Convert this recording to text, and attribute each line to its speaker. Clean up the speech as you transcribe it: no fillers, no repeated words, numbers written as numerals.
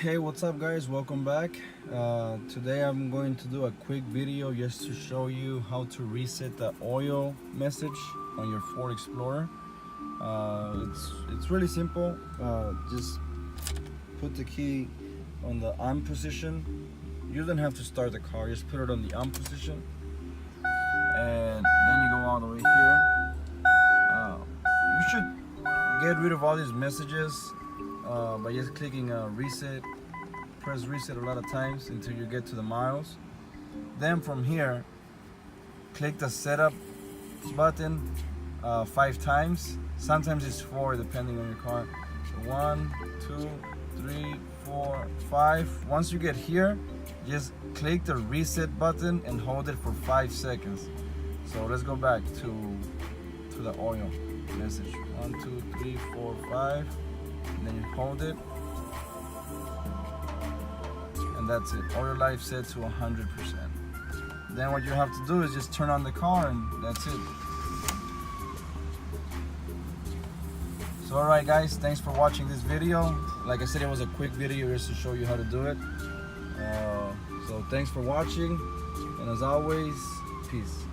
Speaker 1: Hey, what's up guys, welcome back. Today I'm going to do a quick video just to show you how to reset the oil message on your Ford Explorer. It's really simple. Just put the key on the on position. You don't have to start the car, just put it on the on position, and then you go all the way here. You should get rid of all these messages by just clicking reset. Press reset a lot of times until you get to the miles. Then from here, click the setup button 5 times. Sometimes it's 4 depending on your car. So 1, 2, 3, 4, 5. Once you get here, just click the reset button and hold it for 5 seconds. So let's go back to the oil message. 1, 2, 3, 4, 5. And then you hold it. And that's it. Oil life set to 100%. Then what you have to do is just turn on the car and that's it. So alright guys, thanks for watching this video. Like I said, it was a quick video just to show you how to do it. So thanks for watching, and as always, peace.